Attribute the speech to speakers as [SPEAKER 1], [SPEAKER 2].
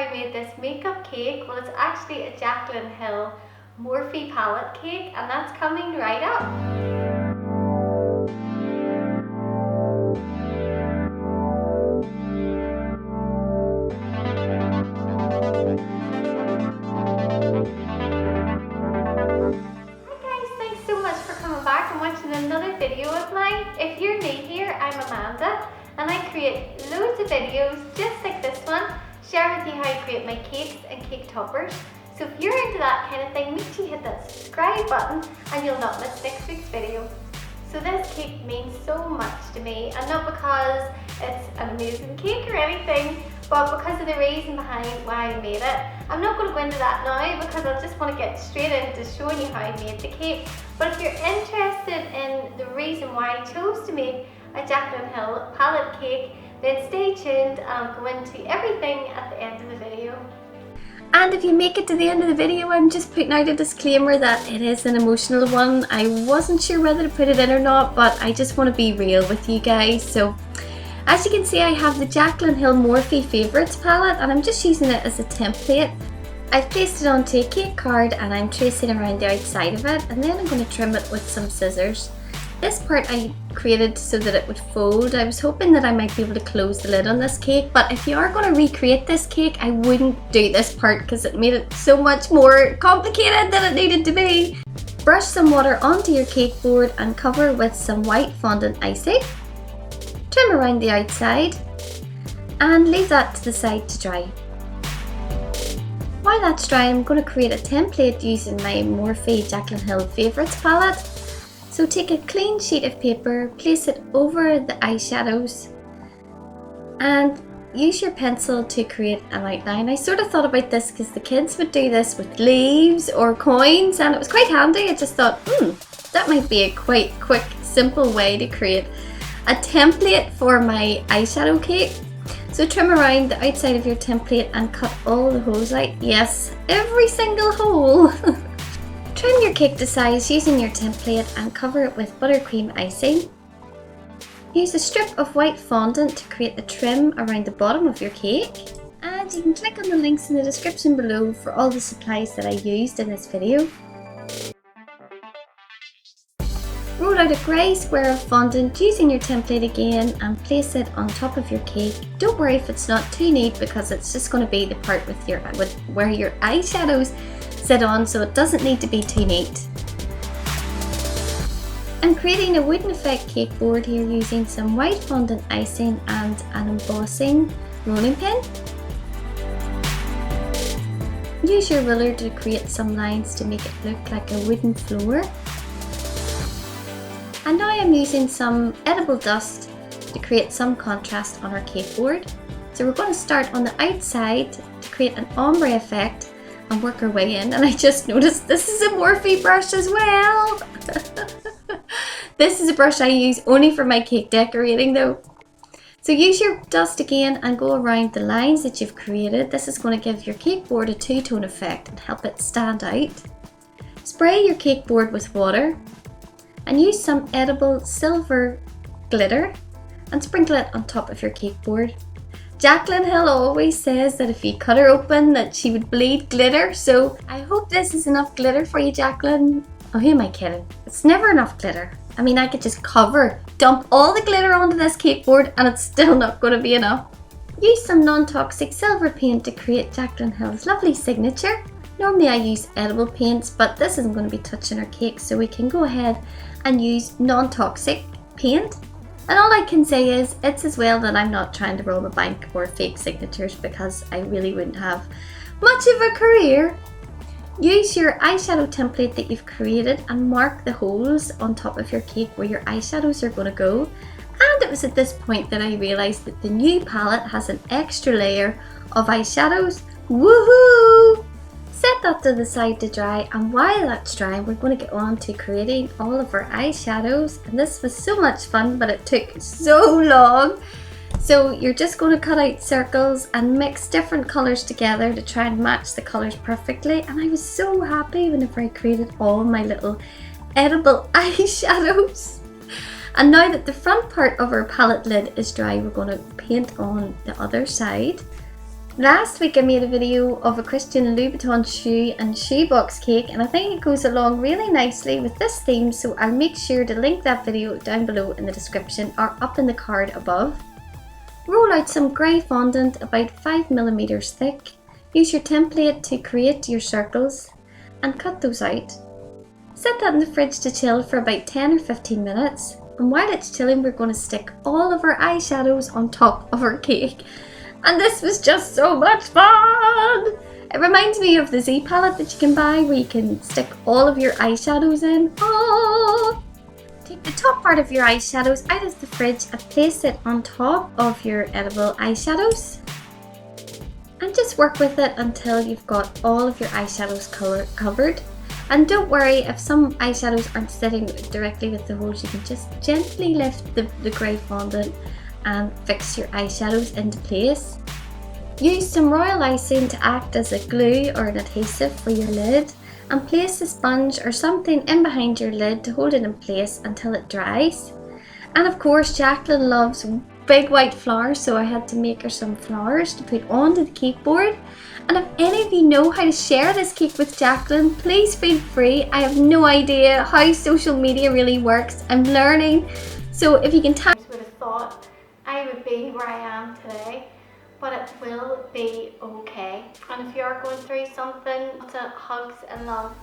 [SPEAKER 1] I made this makeup cake. Well, it's actually a Jaclyn Hill Morphe palette cake, and that's coming right up. Watching another video of mine. If you're new here, I'm Amanda and I create loads of videos just like this one, share with you how I create my cakes and cake toppers. So if you're into that kind of thing, make sure you hit that subscribe button and you'll not miss next week's video. So this cake means so much to me, and not because it's an amazing cake or anything, but because of the reason behind why I made it. I'm not going to go into that now because I just want to get straight into showing you how I made the cake. But if you're interested in the reason why I chose to make a Jaclyn Hill palette cake, then stay tuned and I'll go into everything at the end of the video. And if you make it to the end of the video, I'm just putting out a disclaimer that it is an emotional one. I wasn't sure whether to put it in or not, but I just want to be real with you guys. So as you can see, I have the Jaclyn Hill Morphe Favorites palette and I'm just using it as a template. I've placed it onto a cake card and I'm tracing around the outside of it, and then I'm going to trim it with some scissors. This part I created so that it would fold. I was hoping that I might be able to close the lid on this cake, but if you are going to recreate this cake, I wouldn't do this part because it made it so much more complicated than it needed to be. Brush some water onto your cake board and cover with some white fondant icing. Trim around the outside and leave that to the side to dry. While that's dry, I'm going to create a template using my Morphe Jaclyn Hill Favorites palette. So take a clean sheet of paper, place it over the eyeshadows and use your pencil to create an outline. I sort of thought about this because the kids would do this with leaves or coins and it was quite handy. I just thought, that might be a quite quick, simple way to create a template for my eyeshadow cake. So trim around the outside of your template and cut all the holes out. Yes, every single hole. Trim your cake to size using your template and cover it with buttercream icing. Use a strip of white fondant to create a trim around the bottom of your cake. And you can click on the links in the description below for all the supplies that I used in this video. Roll out a grey square of fondant using your template again and place it on top of your cake. Don't worry if it's not too neat because it's just going to be the part with where your eyeshadows sit on, so it doesn't need to be too neat. I'm creating a wooden effect cake board here using some white fondant icing and an embossing rolling pin. Use your ruler to create some lines to make it look like a wooden floor. And now I'm using some edible dust to create some contrast on our cake board. So we're going to start on the outside to create an ombre effect and work our way in. And I just noticed this is a Morphe brush as well. This is a brush I use only for my cake decorating though. So use your dust again and go around the lines that you've created. This is going to give your cake board a two-tone effect and help it stand out. Spray your cake board with water and use some edible silver glitter and sprinkle it on top of your cake board. Jaclyn Hill always says that if you cut her open that she would bleed glitter, so I hope this is enough glitter for you, Jaclyn. Oh, who am I kidding? It's never enough glitter. I mean, I could just dump all the glitter onto this cake board and it's still not going to be enough. Use some non-toxic silver paint to create Jaclyn Hill's lovely signature. Normally I use edible paints, but this isn't going to be touching our cake, so we can go ahead and use non-toxic paint. And all I can say is it's as well that I'm not trying to rob a bank or fake signatures because I really wouldn't have much of a career. Use your eyeshadow template that you've created and mark the holes on top of your cake where your eyeshadows are going to go. And it was at this point that I realised that the new palette has an extra layer of eyeshadows. Woohoo! Set that to the side to dry, and while that's drying we're going to get on to creating all of our eyeshadows. And this was so much fun, but it took so long. So you're just going to cut out circles and mix different colours together to try and match the colours perfectly. And I was so happy whenever I created all my little edible eyeshadows. And now that the front part of our palette lid is dry, we're going to paint on the other side. Last week I made a video of a Christian Louboutin shoe and shoebox cake, and I think it goes along really nicely with this theme, so I'll make sure to link that video down below in the description or up in the card above. Roll out some grey fondant about 5mm thick. Use your template to create your circles and cut those out. Set that in the fridge to chill for about 10 or 15 minutes, and while it's chilling we're going to stick all of our eyeshadows on top of our cake. And this was just so much fun! It reminds me of the Z palette that you can buy where you can stick all of your eyeshadows in. Oh! Take the top part of your eyeshadows out of the fridge and place it on top of your edible eyeshadows. And just work with it until you've got all of your eyeshadows covered. And don't worry if some eyeshadows aren't sitting directly with the holes, you can just gently lift the grey fondant and fix your eyeshadows into place. Use some royal icing to act as a glue or an adhesive for your lid, and place a sponge or something in behind your lid to hold it in place until it dries. And of course Jaclyn loves big white flowers, so I had to make her some flowers to put onto the cake board. And if any of you know how to share this cake with Jaclyn, please feel free. I have no idea how social media really works. I'm learning, so if you can tell me, I would have thought I would be where I am today, but it will be okay. And if you are going through something, lots of hugs and love